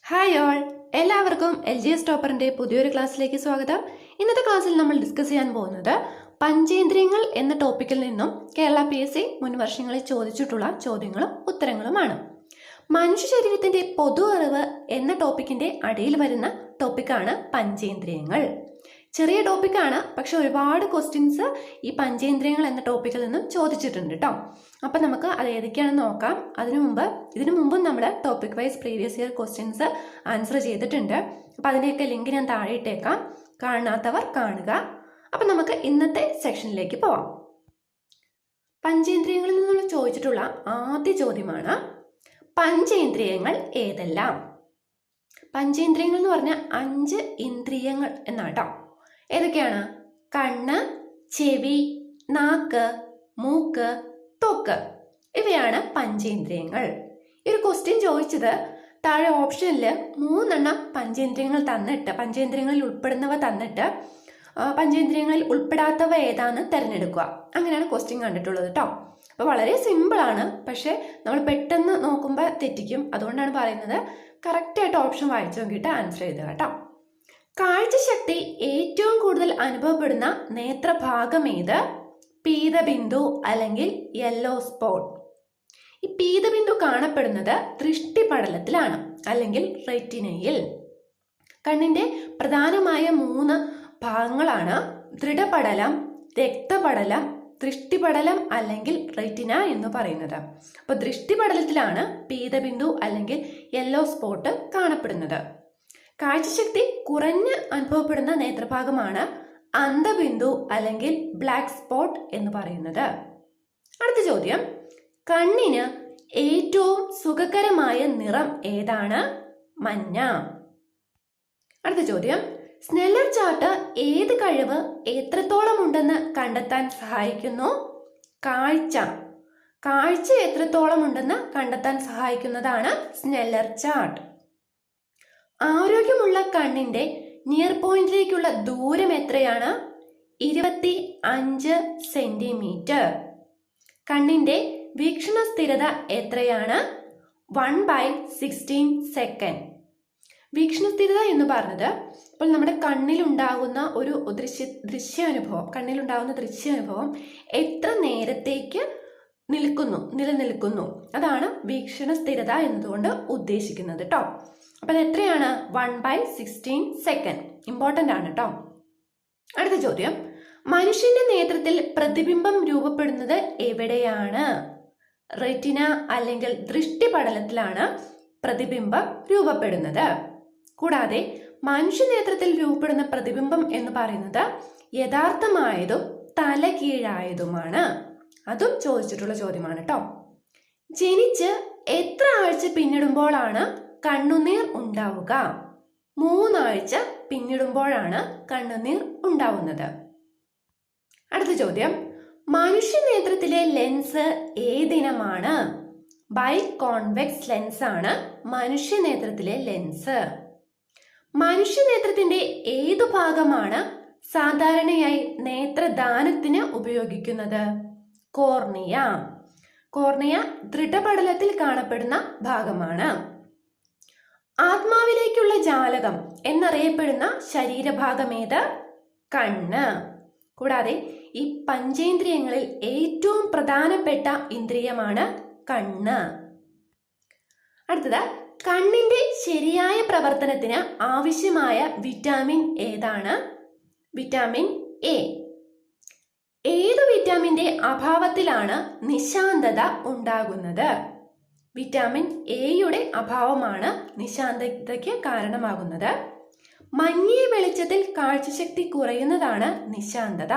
Hi all, എല്ലാവർക്കും LGS ടോപ്പറിന്റെ പുതിയൊരു ക്ലാസ്സിലേക്ക് സ്വാഗതം. ഇന്നത്തെ ക്ലാസ്സിൽ നമ്മൾ ഡിസ്കസ് ചെയ്യാൻ പോകുന്നത് പഞ്ചേന്ദ്രിയങ്ങൾ എന്ന ടോപ്പിക്കിൽ നിന്നും കേരള PSC മുൻ വർഷങ്ങളിൽ ചോദിച്ചിട്ടുള്ള ചോദ്യങ്ങളും ഉത്തരങ്ങളുമാണ്. മനുഷ്യ ശരീരത്തിന്റെ പൊതു അറിവ് എന്ന ടോപ്പിക്കിന്റെ അടിയിൽ വരുന്ന ടോപ്പിക്കാണ് പഞ്ചേന്ദ്രിയങ്ങൾ. ചെറിയ ടോപ്പിക്കാണ്, പക്ഷെ ഒരുപാട് ക്വസ്റ്റ്യൻസ് ഈ പഞ്ചേന്ദ്രിയങ്ങൾ എന്ന ടോപ്പിക്കിൽ നിന്നും ചോദിച്ചിട്ടുണ്ട് കേട്ടോ. അപ്പം നമുക്ക് അത് ഏതൊക്കെയാണെന്ന് നോക്കാം. ഇതിനു മുമ്പും നമ്മൾ topic wise previous year questions answer ചെയ്തിട്ടുണ്ട്. അപ്പം അതിൻ്റെയൊക്കെ ലിങ്ക് ഞാൻ താഴെ ഇട്ടേക്കാം, കാണാത്തവർ കാണുക. അപ്പം നമുക്ക് ഇന്നത്തെ സെക്ഷനിലേക്ക് പോവാം. പഞ്ചേന്ദ്രിയങ്ങളിൽ നിന്നുള്ള ചോദിച്ചിട്ടുള്ള ആദ്യ ചോദ്യമാണ്, പഞ്ചേന്ദ്രിയങ്ങൾ ഏതെല്ലാം? പഞ്ചേന്ദ്രിയങ്ങൾ എന്ന് പറഞ്ഞാൽ 5 ഇന്ദ്രിയങ്ങൾ എന്നാട്ടോ. ഏതൊക്കെയാണ്? കണ്ണ്, ചെവി, നാക്ക്, മൂക്ക്, ത്വക്ക്. ഇവയാണ് പഞ്ചേന്ദ്രിയങ്ങൾ. ഈ ഒരു ക്വസ്റ്റ്യൻ ചോദിച്ചത് താഴെ ഓപ്ഷനിൽ 3 പഞ്ചേന്ദ്രിയങ്ങളിൽ ഉൾപ്പെടുന്നവ തന്നിട്ട് പഞ്ചേന്ദ്രിയങ്ങളിൽ ഉൾപ്പെടാത്തവ ഏതാന്ന് തിരഞ്ഞെടുക്കുക. അങ്ങനെയാണ് ക്വസ്റ്റ്യൻ കണ്ടിട്ടുള്ളത് കേട്ടോ. അപ്പോൾ വളരെ സിമ്പിളാണ്, പക്ഷെ നമ്മൾ പെട്ടെന്ന് നോക്കുമ്പോൾ തെറ്റിക്കും. അതുകൊണ്ടാണ് പറയുന്നത് കറക്റ്റായിട്ട് ഓപ്ഷൻ വായിച്ചു നോക്കിയിട്ട് ആൻസർ ചെയ്തുക കേട്ടോ. കാഴ്ചശക്തി ഏറ്റവും കൂടുതൽ അനുഭവപ്പെടുന്ന നേത്രഭാഗം ഏത്? പീതബിന്ദു അല്ലെങ്കിൽ യെല്ലോ സ്പോട്ട്. ഈ പീതബിന്ദു കാണപ്പെടുന്നത് ദൃഷ്ടിപടലത്തിലാണ് അല്ലെങ്കിൽ റെറ്റിനയിൽ. കണ്ണിന്റെ പ്രധാനമായ 3 ഭാഗങ്ങളാണ് ദൃഢപടലം, രക്തപടലം, ദൃഷ്ടിപടലം അല്ലെങ്കിൽ റെറ്റിന എന്ന് പറയുന്നത്. അപ്പോൾ ദൃഷ്ടിപടലത്തിലാണ് പീതബിന്ദു അല്ലെങ്കിൽ യെല്ലോ സ്പോട്ട് കാണപ്പെടുന്നത്. കാഴ്ചശക്തി കുറഞ്ഞ് അനുഭവപ്പെടുന്ന നേത്രഭാഗമാണ് അന്ധബിന്ദു അല്ലെങ്കിൽ ബ്ലാക്ക് സ്പോട്ട് എന്ന് പറയുന്നത്. അടുത്ത ചോദ്യം, കണ്ണിന് ഏറ്റവും സുഖകരമായ നിറം ഏതാണ്? മഞ്ഞ. അടുത്ത ചോദ്യം, സ്നെല്ലർ ചാർട്ട് ഏത് കഴിവ് എത്രത്തോളം ഉണ്ടെന്ന് കണ്ടെത്താൻ സഹായിക്കുന്നു? കാഴ്ച എത്രത്തോളം ഉണ്ടെന്ന് കണ്ടെത്താൻ സഹായിക്കുന്നതാണ് സ്നെല്ലർ ചാർട്ട്. ആരോഗ്യമുള്ള കണ്ണിന്റെ നിയർ പോയിന്റിലേക്കുള്ള ദൂരം എത്രയാണ്? 25 സെന്റിമീറ്റർ. കണ്ണിന്റെ വീക്ഷണ സ്ഥിരത എത്രയാണ്? 1/16 സെക്കൻഡ്. വീക്ഷണ സ്ഥിരത എന്ന് പറഞ്ഞത് ഇപ്പോൾ നമ്മുടെ കണ്ണിലുണ്ടാകുന്ന ഒരു ദൃശ്യാനുഭവം എത്ര നേരത്തേക്ക് നിലനിൽക്കുന്നു, അതാണ് വീക്ഷണ സ്ഥിരത എന്നതുകൊണ്ട് ഉദ്ദേശിക്കുന്നത് കേട്ടോ. അപ്പം അത് എത്രയാണ്? 1/16 സെക്കൻഡ്. ഇമ്പോർട്ടൻ്റ് ആണ് കേട്ടോ. അടുത്ത ചോദ്യം, മനുഷ്യന്റെ നേത്രത്തിൽ പ്രതിബിംബം രൂപപ്പെടുന്നത് എവിടെയാണ്? റെറ്റിന അല്ലെങ്കിൽ ദൃഷ്ടിപടലത്തിലാണ് പ്രതിബിംബം രൂപപ്പെടുന്നത്. കൂടാതെ മനുഷ്യനേത്രത്തിൽ രൂപപ്പെടുന്ന പ്രതിബിംബം എന്ന് പറയുന്നത് യഥാർത്ഥമായതും തലകീഴായതുമാണ്. അതും ചോദിച്ചിട്ടുള്ള ചോദ്യമാണ് കേട്ടോ. ജനിച്ച് എത്ര ആഴ്ച പിന്നിടുമ്പോഴാണ് കണ്ണുനീർ ഉണ്ടാവുക? 3 ആഴ്ച പിന്നിടുമ്പോഴാണ് കണ്ണുനീർ ഉണ്ടാവുന്നത്. അടുത്ത ചോദ്യം, മനുഷ്യനേത്രത്തിലെ ലെൻസ് ഏതിനമാണ്? ബൈകോൺവെക്സ് ലെൻസ് ആണ് മനുഷ്യനേത്രത്തിലെ ലെൻസ്. മനുഷ്യനേത്രത്തിന്റെ ഏതു ഭാഗമാണ് സാധാരണയായി നേത്രദാനത്തിന് ഉപയോഗിക്കുന്നത്? കോർണിയ ദൃഢപടലത്തിൽ കാണപ്പെടുന്ന ഭാഗമാണ്. ആത്മാവിലേക്കുള്ള ജാലകം എന്നറിയപ്പെടുന്ന ശരീരഭാഗം ഏത്? കണ്ണ്. കൂടാതെ ഈ പഞ്ചേന്ദ്രിയങ്ങളിൽ ഏറ്റവും പ്രധാനപ്പെട്ട ഇന്ദ്രിയമാണ് കണ്ണ്. അടുത്തത്, കണ്ണിന്റെ ശരിയായ പ്രവർത്തനത്തിന് ആവശ്യമായ വിറ്റാമിൻ ഏതാണ്? Vitamin A. ഏത് വിറ്റാമിന്റെ അഭാവത്തിലാണ് നിശാന്തത ഉണ്ടാകുന്നത്? വിറ്റാമിൻ എയുടെ അഭാവമാണ് നിശാന്തതയ്ക്ക് കാരണമാകുന്നത്. മങ്ങിയ വെളിച്ചത്തിൽ കാഴ്ചശക്തി കുറയുന്നതാണ് നിശാന്തത.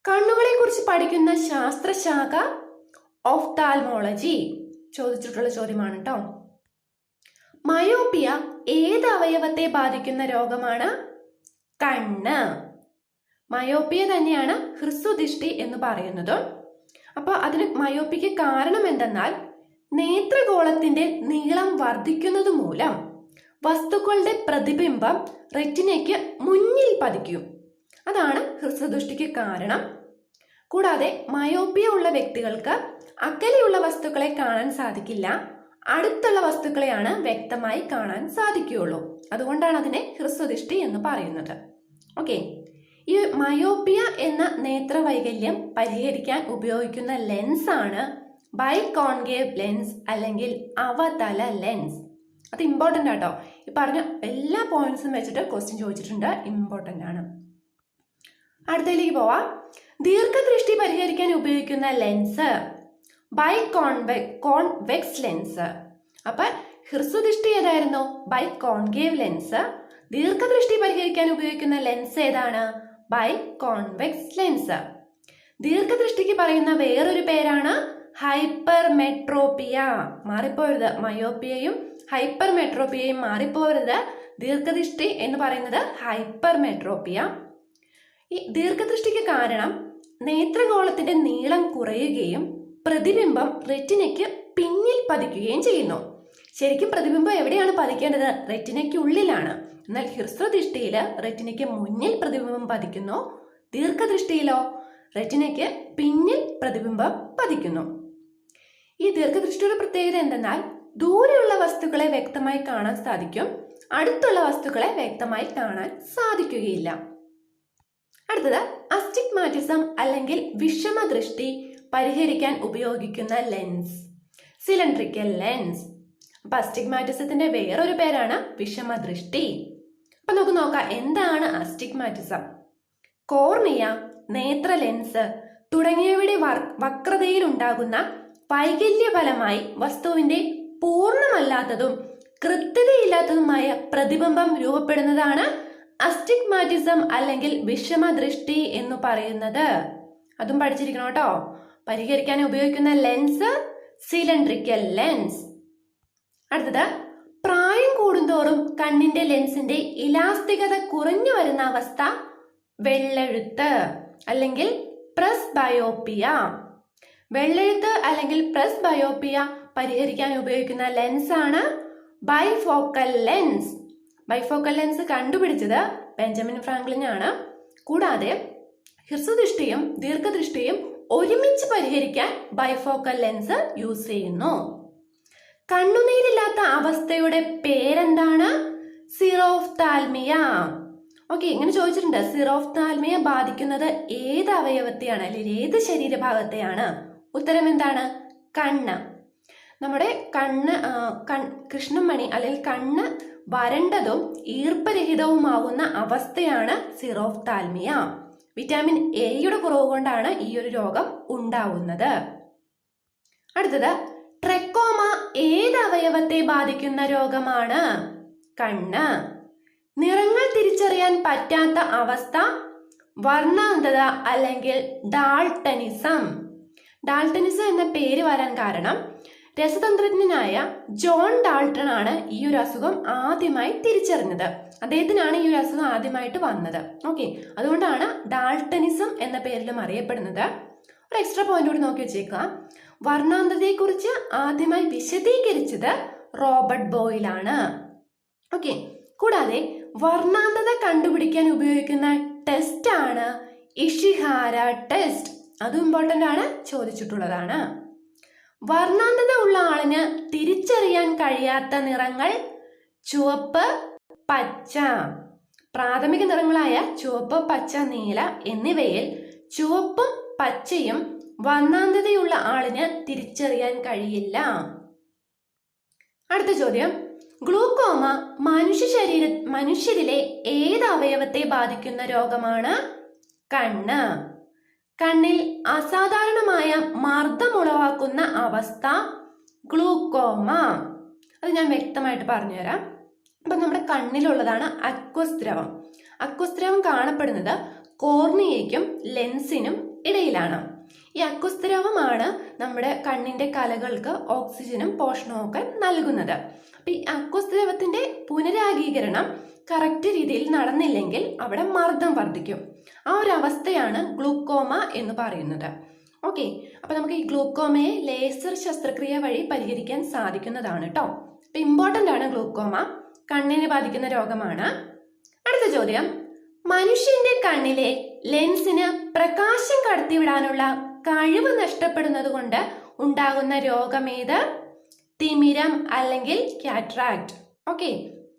കണ്ണുകളെ കുറിച്ച് പഠിക്കുന്ന ശാസ്ത്രശാഖ ഓഫ്താൽമോളജി. ചോദിച്ചിട്ടുള്ള ചോദ്യമാണ് കേട്ടോ. മയോപ്പിയ ഏത് അവയവത്തെ ബാധിക്കുന്ന രോഗമാണ്? കണ്ണ്. മയോപ്പിയ തന്നെയാണ് ഹ്രസ്വദൃഷ്ടി എന്ന് പറയുന്നത്. അപ്പോൾ അതിന് മയോപ്പിക്ക് കാരണം എന്തെന്നാൽ നേത്രഗോളത്തിന്റെ നീളം വർദ്ധിക്കുന്നത് മൂലം വസ്തുക്കളുടെ പ്രതിബിംബം റെറ്റിനയ്ക്ക് മുന്നിൽ പതിക്കും. അതാണ് ഹ്രസ്വദൃഷ്ടിക്ക് കാരണം. കൂടാതെ മയോപ്പിയ ഉള്ള വ്യക്തികൾക്ക് അകലെയുള്ള വസ്തുക്കളെ കാണാൻ സാധിക്കില്ല. അടുത്തുള്ള വസ്തുക്കളെയാണ് വ്യക്തമായി കാണാൻ സാധിക്കുകയുള്ളൂ. അതുകൊണ്ടാണ് അതിനെ ഹ്രസ്വദൃഷ്ടി എന്ന് പറയുന്നത്. ഓക്കെ, ഈ മയോപ്പിയ എന്ന നേത്രവൈകല്യം പരിഹരിക്കാൻ ഉപയോഗിക്കുന്ന ലെൻസ് ആണ് ബൈകോൺകേവ് ലെൻസ് അല്ലെങ്കിൽ അവതല ലെൻസ്. അത് ഇമ്പോർട്ടൻ്റ് ആട്ടോ. ഈ പറഞ്ഞ എല്ലാ പോയിന്റ്സും വെച്ചിട്ട് ക്വസ്റ്റ്യൻ ചോദിച്ചിട്ടുണ്ട്, ഇമ്പോർട്ടൻ്റ് ആണ്. അടുത്തതിലേക്ക് പോവാം. ദീർഘദൃഷ്ടി പരിഹരിക്കാൻ ഉപയോഗിക്കുന്ന ലെൻസ് കോൺവെക്സ് ലെൻസ്. അപ്പൊ ഹ്രസ്വദൃഷ്ടി ഏതായിരുന്നു? Biconcave lens. ദീർഘദൃഷ്ടി പരിഹരിക്കാൻ ഉപയോഗിക്കുന്ന ലെൻസ് ഏതാണ്? Biconvex lens. ദീർഘദൃഷ്ടിക്ക് പറയുന്ന വേറൊരു പേരാണ് ഹൈപ്പർമെട്രോപ്പിയ. മാറിപ്പോരുത്, മയോപ്പിയയും ഹൈപ്പർമെട്രോപ്പിയയും മാറിപ്പോരുത്. ദീർഘദൃഷ്ടി എന്ന് പറയുന്നത് ഹൈപ്പർമെട്രോപ്പിയ. ഈ ദീർഘദൃഷ്ടിക്ക് കാരണം നേത്രഗോളത്തിന്റെ നീളം കുറയുകയും പ്രതിബിംബം റെറ്റിനയ്ക്ക് പിന്നിൽ പതിക്കുകയും ചെയ്യുന്നു. ശരിക്കും പ്രതിബിംബം എവിടെയാണ് പതിക്കേണ്ടത്? റെറ്റിനയ്ക്ക് ഉള്ളിലാണ്. എന്നാൽ ഹ്രസ്വദൃഷ്ടിയിൽ റെറ്റിനയ്ക്ക് മുന്നിൽ പ്രതിബിംബം പതിക്കുന്നു. ദീർഘദൃഷ്ടിയിലോ റെറ്റിനയ്ക്ക് പിന്നിൽ പ്രതിബിംബം പതിക്കുന്നു. ഈ ദീർഘദൃഷ്ടിയുടെ പ്രത്യേകത എന്തെന്നാൽ ദൂരെയുള്ള വസ്തുക്കളെ വ്യക്തമായി കാണാൻ സാധിക്കും, അടുത്തുള്ള വസ്തുക്കളെ വ്യക്തമായി കാണാൻ സാധിക്കുകയില്ല. അടുത്തത് അസ്റ്റിഗ്മാറ്റിസം അല്ലെങ്കിൽ വിഷമദൃഷ്ടി പരിഹരിക്കാൻ ഉപയോഗിക്കുന്ന ലെൻസ് സിലിണ്ടറിക്കൽ ലെൻസ്. അപ്പൊ അസ്റ്റിഗ്മാറ്റിസത്തിന്റെ വേറൊരു പേരാണ് വിഷമദൃഷ്ടി. അപ്പൊ നമുക്ക് നോക്കാം എന്താണ് അസ്റ്റിഗ്മാറ്റിസം. കോർണിയ, നേത്ര ലെൻസ് തുടങ്ങിയവയുടെ വക്രതയിൽ ഉണ്ടാകുന്ന വൈകല്യഫലമായി വസ്തുവിന്റെ പൂർണ്ണമല്ലാത്തതും കൃത്യതയില്ലാത്തതുമായ പ്രതിബിംബം രൂപപ്പെടുന്നതാണ് അസ്റ്റിഗ്മാറ്റിസം അല്ലെങ്കിൽ വിഷമദൃഷ്ടി എന്ന് പറയുന്നത്. അതും പഠിച്ചിരിക്കണം കേട്ടോ. പരിഹരിക്കാൻ ഉപയോഗിക്കുന്ന ലെൻസ് സിലിണ്ടറിക്കൽ ലെൻസ്. അടുത്തത് പ്രായം കൂടുന്തോറും കണ്ണിന്റെ ലെൻസിന്റെ ഇലാസ്തികത കുറഞ്ഞു വരുന്ന അവസ്ഥ വെള്ളെഴുത്ത് അല്ലെങ്കിൽ പ്രസ് ബയോപ്പിയ. വെള്ളെഴുത്ത് അല്ലെങ്കിൽ പ്രസ് ബയോപ്പിയ പരിഹരിക്കാൻ ഉപയോഗിക്കുന്ന ലെൻസ് ആണ് ബൈഫോക്കൽ ലെൻസ്. ബൈഫോക്കൽ ലെൻസ് കണ്ടുപിടിച്ചത് ബെഞ്ചമിൻ ഫ്രാങ്ക്ലിൻ ആണ്. കൂടാതെ ഹ്രസ്വദൃഷ്ടിയും ദീർഘദൃഷ്ടിയും ഒരുമിച്ച് പരിഹരിക്കാൻ ബൈഫോക്കൽ ലെൻസ് യൂസ് ചെയ്യുന്നു. കണ്ണുനീരില്ലാത്ത അവസ്ഥയുടെ പേരെന്താണ്? സിറോഫ്താൽമിയ. ഓക്കെ, ഇങ്ങനെ ചോദിച്ചിട്ടുണ്ട്. സിറോഫ്താൽമിയ ബാധിക്കുന്നത് ഏത് അവയവത്തെയാണ് അല്ലെങ്കിൽ ഏത് ശരീരഭാഗത്തെയാണ്? ഉത്തരം എന്താണ്? കണ്ണ്. നമ്മുടെ കൃഷ്ണമണി അല്ലെങ്കിൽ കണ്ണ് വരണ്ടതും ഈർപ്പരഹിതവുമാകുന്ന അവസ്ഥയാണ് സിറോഫ്താൽമിയ. വിറ്റാമിൻ എയുടെ കുറവ് കൊണ്ടാണ് ഈ ഒരു രോഗം ഉണ്ടാവുന്നത്. അടുത്തത് ട്രെക്കോമ ഏത് അവയവത്തെ ബാധിക്കുന്ന രോഗമാണ്? കണ്ണ്. നിറങ്ങൾ തിരിച്ചറിയാൻ പറ്റാത്ത അവസ്ഥ വർണ്ണാന്ധത അല്ലെങ്കിൽ ഡാൾട്ടനിസം. ഡാൾട്ടനിസം എന്ന പേര് വരാൻ കാരണം രസതന്ത്രജ്ഞനായ ജോൺ ഡാൾട്ടൺ ആണ് ഈ ഒരു അസുഖം ആദ്യമായി തിരിച്ചറിഞ്ഞത്. അദ്ദേഹത്തിനാണ് ഈ ഒരു അസുഖം ആദ്യമായിട്ട് വന്നത്. ഓക്കെ, അതുകൊണ്ടാണ് ഡാൾട്ടനിസം എന്ന പേരിലും അറിയപ്പെടുന്നത്. ഒരു എക്സ്ട്രാ പോയിന്റ് കൂടി നോക്കി വെച്ചേക്കുക. വർണ്ണാന്ധതയെക്കുറിച്ച് ആദ്യമായി വിശദീകരിച്ചത് റോബർട്ട് ബോയിലാണ്. ഓക്കെ, കൂടാതെ വർണ്ണാന്ധത കണ്ടുപിടിക്കാൻ ഉപയോഗിക്കുന്ന ടെസ്റ്റ് ആണ് ഇഷിഹാര ടെസ്റ്റ്. അതും ഇമ്പോർട്ടന്റ് ആണ്, ചോദിച്ചിട്ടുള്ളതാണ്. വർണ്ണാന്ധത ഉള്ള ആളിന് തിരിച്ചറിയാൻ കഴിയാത്ത നിറങ്ങൾ ചുവപ്പ്, പച്ച. പ്രാഥമിക നിറങ്ങളായ ചുവപ്പ്, പച്ച, നീല എന്നിവയിൽ ചുവപ്പും പച്ചയും വർണ്ണാന്ധതയുള്ള ആളിന് തിരിച്ചറിയാൻ കഴിയില്ല. അടുത്ത ചോദ്യം, ഗ്ലൂക്കോമ മനുഷ്യരിലെ ഏത് അവയവത്തെ ബാധിക്കുന്ന രോഗമാണ്? കണ്ണ്. കണ്ണിൽ അസാധാരണമായ മർദ്ദം ഉളവാക്കുന്ന അവസ്ഥ ഗ്ലൂക്കോമ. അത് ഞാൻ വ്യക്തമായിട്ട് പറഞ്ഞുതരാം. അപ്പൊ നമ്മുടെ കണ്ണിലുള്ളതാണ് അക്വസ് ദ്രവം. അക്വസ് ദ്രവം കാണപ്പെടുന്നത് കോർണിയയ്ക്കും ലെൻസിനും ഇടയിലാണ്. ഈ അക്വസ് ദ്രവമാണ് നമ്മുടെ കണ്ണിന്റെ കലകൾക്ക് ഓക്സിജനും പോഷണവും ഒക്കെ നൽകുന്നത്. അപ്പൊ ഈ അക്വസ് ദ്രവത്തിന്റെ പുനരാഗീകരണം കറക്റ്റ് രീതിയിൽ നടന്നില്ലെങ്കിൽ അവിടെ മർദ്ദം വർദ്ധിക്കും. ആ ഒരു അവസ്ഥയാണ് ഗ്ലൂക്കോമ എന്ന് പറയുന്നത്. ഓക്കെ, അപ്പൊ നമുക്ക് ഈ ഗ്ലൂക്കോമയെ ലേസർ ശസ്ത്രക്രിയ വഴി പരിഹരിക്കാൻ സാധിക്കുന്നതാണ് കേട്ടോ. അപ്പൊ ഇമ്പോർട്ടന്റ് ആണ് ഗ്ലൂക്കോമ, കണ്ണിനെ ബാധിക്കുന്ന രോഗമാണ്. അടുത്ത ചോദ്യം, മനുഷ്യന്റെ കണ്ണിലെ ലെൻസിന് പ്രകാശം കടത്തിവിടാനുള്ള കഴിവ് നഷ്ടപ്പെടുന്നത് കൊണ്ട് ഉണ്ടാകുന്ന രോഗമേത്? തിമിരം അല്ലെങ്കിൽ കാറ്ററാക്ട്. ഓക്കെ,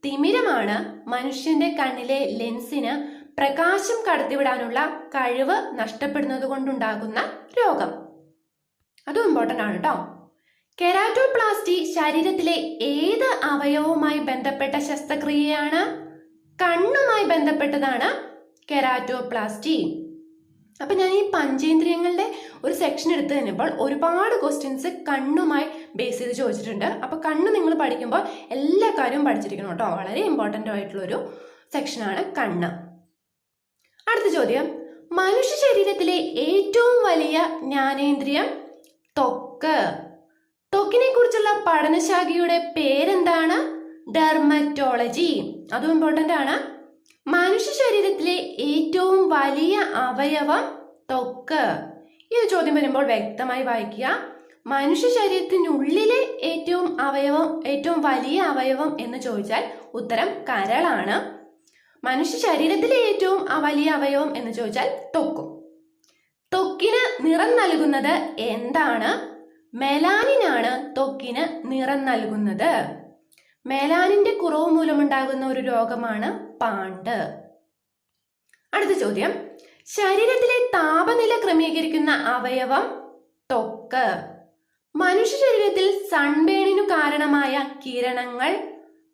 തിമിരമാണ് മനുഷ്യന്റെ കണ്ണിലെ ലെൻസിന് പ്രകാശം കടത്തിവിടാനുള്ള കഴിവ് നഷ്ടപ്പെടുന്നത് കൊണ്ടുണ്ടാകുന്ന രോഗം. അതും ഇമ്പോർട്ടൻ്റ് ആണ് കേട്ടോ. കെരാറ്റോപ്ലാസ്റ്റി ശരീരത്തിലെ ഏത് അവയവവുമായി ബന്ധപ്പെട്ട ശസ്ത്രക്രിയയാണ്? കണ്ണുമായി ബന്ധപ്പെട്ടതാണ് കെരാറ്റോപ്ലാസ്റ്റി. അപ്പൊ ഞാൻ ഈ പഞ്ചേന്ദ്രിയങ്ങളുടെ ഒരു സെക്ഷൻ എടുത്തു കഴിഞ്ഞപ്പോൾ ഒരുപാട് ക്വസ്റ്റ്യൻസ് കണ്ണുമായി ബേസ് ചെയ്ത് ചോദിച്ചിട്ടുണ്ട്. അപ്പൊ കണ്ണ് നിങ്ങൾ പഠിക്കുമ്പോൾ എല്ലാ കാര്യവും പഠിച്ചിരിക്കണം കേട്ടോ. വളരെ ഇമ്പോർട്ടൻ്റ് ആയിട്ടുള്ളൊരു സെക്ഷനാണ് കണ്ണ്. അടുത്ത ചോദ്യം, മനുഷ്യ ശരീരത്തിലെ ഏറ്റവും വലിയ ജ്ഞാനേന്ദ്രിയം ത്വക്ക്. ത്വക്കിനെ കുറിച്ചുള്ള പഠനശാഖയുടെ പേരെന്താണ്? ഡെർമറ്റോളജി. അതും ഇമ്പോർട്ടൻ്റ് ആണ്. മനുഷ്യ ശരീരത്തിലെ ഏറ്റവും വലിയ അവയവം ത്വക്ക്. ഈ ഒരു ചോദ്യം വരുമ്പോൾ വ്യക്തമായി വായിക്കുക. മനുഷ്യ ശരീരത്തിനുള്ളിലെ ഏറ്റവും വലിയ അവയവം എന്ന് ചോദിച്ചാൽ ഉത്തരം കരളാണ്. മനുഷ്യ ശരീരത്തിലെ ഏറ്റവും വലിയ അവയവം എന്ന് ചോദിച്ചാൽ ത്വക്കും. ത്വക്കിന് നിറം നൽകുന്നത് എന്താണ്? മെലാനിനാണ് ത്വക്കിന് നിറം നൽകുന്നത്. മെലാനിന്റെ കുറവ് മൂലമുണ്ടാകുന്ന ഒരു രോഗമാണ് പാണ്ട്. അടുത്ത ചോദ്യം, ശരീരത്തിലെ താപനില ക്രമീകരിക്കുന്ന അവയവം ത്വക്ക്. മനുഷ്യ ശരീരത്തിൽ സൺബേണിനു കാരണമായ കിരണങ്ങൾ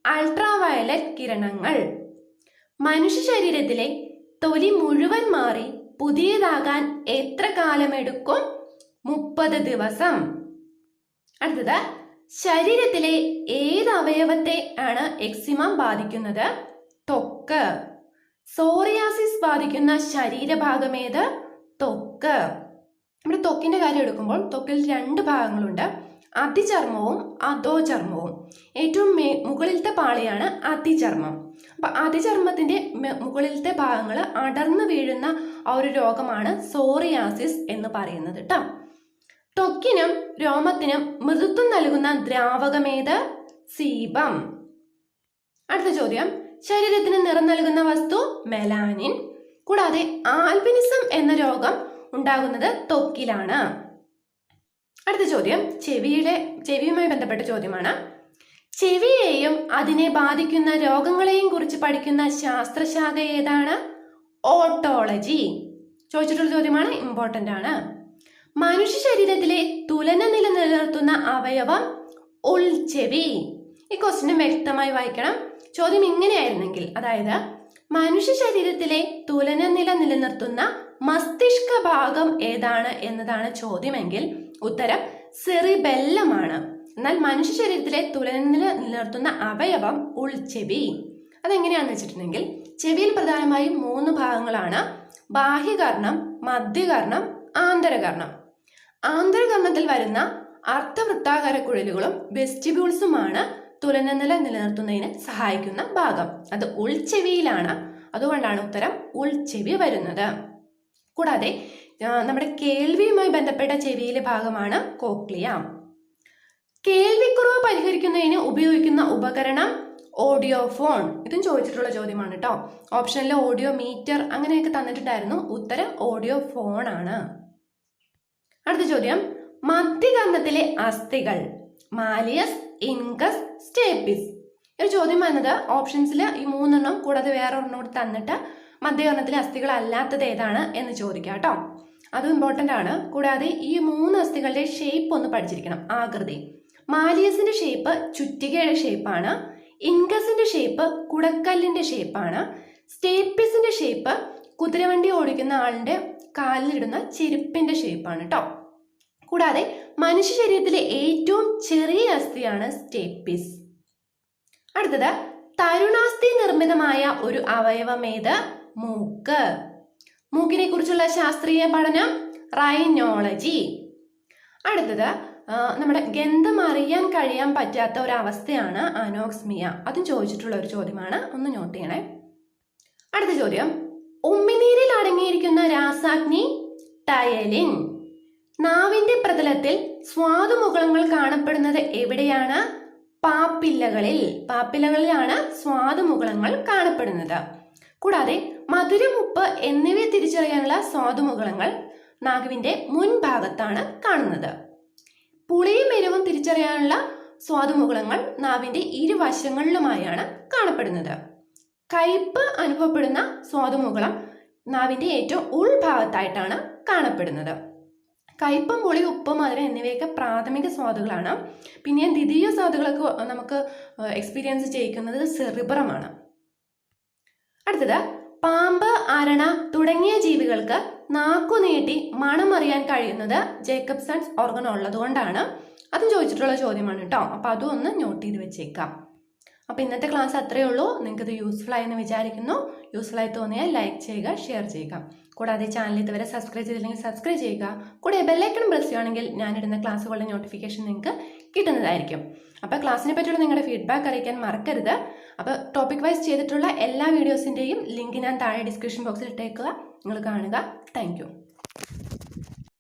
അൾട്രാവയലറ്റ് കിരണങ്ങൾ. മനുഷ്യ ശരീരത്തിലെ തൊലി മുഴുവൻ മാറി പുതിയതാകാൻ എത്ര കാലമെടുക്കും? 30 ദിവസം. അടുത്തത്, ശരീരത്തിലെ ഏത് അവയവത്തെ ആണ് എക്സിമ ബാധിക്കുന്നത്? ത്വക്ക്. സോറിയാസിസ് ബാധിക്കുന്ന ശരീരഭാഗം ഏത്? ത്വക്ക്. നമ്മുടെ ത്വക്കിന്റെ കാര്യം എടുക്കുമ്പോൾ ത്വക്കിൽ 2 ഭാഗങ്ങളുണ്ട്, അതിചർമ്മവും അധോചർമ്മവും. ഏറ്റവും മുകളിലത്തെ പാളിയാണ് അതിചർമ്മം. അപ്പൊ അതിചർമ്മത്തിന്റെ മുകളിലത്തെ ഭാഗങ്ങൾ അടർന്നു വീഴുന്ന ആ ഒരു രോഗമാണ് സോറിയാസിസ് എന്ന് പറയുന്നത് കേട്ടോ. ത്വക്കിനും രോമത്തിനും മൃദുത്വം നൽകുന്ന ദ്രാവകമേത്? സീബം. അടുത്ത ചോദ്യം, ശരീരത്തിന് നിറം നൽകുന്ന വസ്തു മെലാനിൻ. കൂടാതെ ആൽബിനിസം എന്ന രോഗം ഉണ്ടാകുന്നത് ത്വക്കിലാണ്. അടുത്ത ചോദ്യം ചെവിയുമായി ബന്ധപ്പെട്ട ചോദ്യമാണ്. ചെവിയെയും അതിനെ ബാധിക്കുന്ന രോഗങ്ങളെയും കുറിച്ച് പഠിക്കുന്ന ശാസ്ത്രശാഖ ഏതാണ്? ഓട്ടോളജി. ചോദിച്ചിട്ടുള്ള ചോദ്യമാണ്, ഇമ്പോർട്ടൻ്റ് ആണ്. മനുഷ്യ ശരീരത്തിലെ തുലന നില നിലനിർത്തുന്ന അവയവം ഉൾച്ചെവി. ഈ ക്വസ്റ്റ്യൻ വ്യക്തമായി വായിക്കണം. ചോദ്യം ഇങ്ങനെയായിരുന്നെങ്കിൽ, അതായത് മനുഷ്യ ശരീരത്തിലെ തുലന നില നിലനിർത്തുന്ന മസ്തിഷ്ക ഭാഗം ഏതാണ് എന്നതാണ് ചോദ്യമെങ്കിൽ ഉത്തരം സെറിബെല്ലമാണ്. എന്നാൽ മനുഷ്യ ശരീരത്തിലെ തുലന നില നിലനിർത്തുന്ന അവയവം ഉൾച്ചെവി. അതെങ്ങനെയാണെന്ന് വെച്ചിട്ടുണ്ടെങ്കിൽ ചെവിയിൽ പ്രധാനമായും 3 ഭാഗങ്ങളാണ്: ബാഹ്യകർണം, മധ്യകർണം, ആന്തരകർണം. ആന്തരകർണത്തിൽ വരുന്ന അർദ്ധവൃത്താകാര കുഴലുകളും വെസ്റ്റിബ്യൂൾസുമാണ് തുലനനില നിലനിർത്തുന്നതിന് സഹായിക്കുന്ന ഭാഗം. അത് ഉൾച്ചെവിയിലാണ്. അതുകൊണ്ടാണ് ഉത്തരം ഉൾച്ചെവി വരുന്നത്. കൂടാതെ നമ്മുടെ കേൾവിയുമായി ബന്ധപ്പെട്ട ചെവിയിലെ ഭാഗമാണ് കോക്ലിയ. കേൾവിക്കുറവ് പരിഹരിക്കുന്നതിന് ഉപയോഗിക്കുന്ന ഉപകരണം ഓഡിയോ ഫോൺ. ഇതും ചോദിച്ചിട്ടുള്ള ചോദ്യമാണ് കേട്ടോ. ഓപ്ഷനിൽ ഓഡിയോ മീറ്റർ അങ്ങനെയൊക്കെ തന്നിട്ടുണ്ടായിരുന്നു. ഉത്തരം ഓഡിയോ ഫോൺ ആണ്. അടുത്ത ചോദ്യം, മധ്യകർണത്തിലെ അസ്ഥികൾ മാലിയസ്, ഇൻകസ്, സ്റ്റേപ്പിസ്. ഒരു ചോദ്യം വന്നത് ഓപ്ഷൻസിൽ ഈ 3 കൂടാതെ വേറെ ഒരെണ്ണം കൂടി തന്നിട്ട് മധ്യകർണത്തിലെ അസ്ഥികൾ അല്ലാത്തത് ഏതാണ് എന്ന് ചോദിക്കാം കേട്ടോ. അതും ഇമ്പോർട്ടൻ്റ് ആണ്. കൂടാതെ ഈ 3 അസ്ഥികളുടെ ഷേപ്പ് ഒന്ന് പഠിച്ചിരിക്കണം, ആകൃതി. മാലിയസിന്റെ ഷേപ്പ് ചുറ്റികയുടെ ഷേപ്പാണ്. ഇൻകസിന്റെ ഷേപ്പ് കുടക്കല്ലിന്റെ ഷേപ്പാണ്. സ്റ്റേപ്പിസിന്റെ ഷേപ്പ് കുതിരവണ്ടി ഓടിക്കുന്ന ആളിന്റെ കാലിലിടുന്ന ചെരുപ്പിന്റെ ഷേപ്പാണ് കേട്ടോ. കൂടാതെ മനുഷ്യ ശരീരത്തിലെ ഏറ്റവും ചെറിയ അസ്ഥിയാണ് സ്റ്റേപ്പിസ്. അടുത്തത്, തരുണാസ്ഥി നിർമ്മിതമായ ഒരു അവയവമേത്? മൂക്ക്. മൂക്കിനെ കുറിച്ചുള്ള ശാസ്ത്രീയ പഠനം റൈനോളജി. അടുത്തത്, നമ്മുടെ ഗന്ധം അറിയാൻ കഴിയാൻ പറ്റാത്ത ഒരവസ്ഥയാണ് അനോക്സ്മിയ. അതും ചോദിച്ചിട്ടുള്ള ഒരു ചോദ്യമാണ്, ഒന്ന് നോട്ട് ചെയ്യണേ. അടുത്ത ചോദ്യം, ഉമിനീരിൽ അടങ്ങിയിരിക്കുന്ന രാസാഗ്നി ടയലിൻ. നാവിന്റെ പ്രതലത്തിൽ സ്വാദുമുകുളങ്ങൾ കാണപ്പെടുന്നത് എവിടെയാണ്? പാപ്പില്ലകളിൽ. പാപ്പില്ലകളിലാണ് സ്വാദുമുകുളങ്ങൾ കാണപ്പെടുന്നത്. കൂടാതെ മധുരം, ഉപ്പ് എന്നിവയെ തിരിച്ചറിയാനുള്ള സ്വാദുമുകുളങ്ങൾ നാവിന്റെ മുൻഭാഗത്താണ് കാണുന്നത്. പുളിയും എരിവും തിരിച്ചറിയാനുള്ള സ്വാദുമുകുളങ്ങൾ നാവിന്റെ ഇരുവശങ്ങളിലുമായാണ് കാണപ്പെടുന്നത്. കയ്പ് അനുഭവപ്പെടുന്ന സ്വാദുമുകുളം നാവിന്റെ ഏറ്റവും ഉൾഭാഗത്തായിട്ടാണ് കാണപ്പെടുന്നത്. കയ്പം, പുളി, ഉപ്പ്, മധുരം എന്നിവയൊക്കെ പ്രാഥമിക സ്വാദുകളാണ്. പിന്നെ ദ്വിതീയ സ്വാദുകളൊക്കെ നമുക്ക് എക്സ്പീരിയൻസ് ചെയ്യിക്കുന്നത് സെറിബ്രമാണ്. അടുത്തത്, പാമ്പ്, അരണ തുടങ്ങിയ ജീവികൾക്ക് നാക്കു നീട്ടി മണമറിയാൻ കഴിയുന്നത് ജേക്കബ്സൺസ് ഓർഗൻ ഉള്ളതുകൊണ്ടാണ്. അതും ചോദിച്ചിട്ടുള്ള ചോദ്യമാണ് കേട്ടോ. അപ്പൊ അതും ഒന്ന് നോട്ട് ചെയ്ത് വെച്ചേക്കാം. അപ്പൊ ഇന്നത്തെ ക്ലാസ് അത്രയേ ഉള്ളൂ. നിങ്ങൾക്ക് ഇത് യൂസ്ഫുൾ ആയെന്ന് വിചാരിക്കുന്നു. യൂസ്ഫുൾ ആയി തോന്നിയാൽ ലൈക്ക് ചെയ്യുക, ഷെയർ ചെയ്യുക. കൂടാതെ ചാനൽ ഇതുവരെ സബ്സ്ക്രൈബ് ചെയ്തില്ലെങ്കിൽ സബ്സ്ക്രൈബ് ചെയ്യുക. കൂടെ ബെല്ലൈക്കൺ പ്രസ് ചെയ്യുകയാണെങ്കിൽ ഞാനിടുന്ന ക്ലാസ്സുകളുടെ നോട്ടിഫിക്കേഷൻ നിങ്ങൾക്ക് കിട്ടുന്നതായിരിക്കും. അപ്പോൾ ക്ലാസ്സിനെ പറ്റിയുള്ള നിങ്ങളുടെ ഫീഡ്ബാക്ക് അറിയിക്കാൻ മറക്കരുത്. അപ്പോൾ ടോപ്പിക് വൈസ് ചെയ്തിട്ടുള്ള എല്ലാ വീഡിയോസിൻ്റെയും ലിങ്ക് ഞാൻ താഴെ ഡിസ്ക്രിപ്ഷൻ ബോക്സിൽ ഇട്ടേക്കുക. നിങ്ങൾ കാണുക. താങ്ക്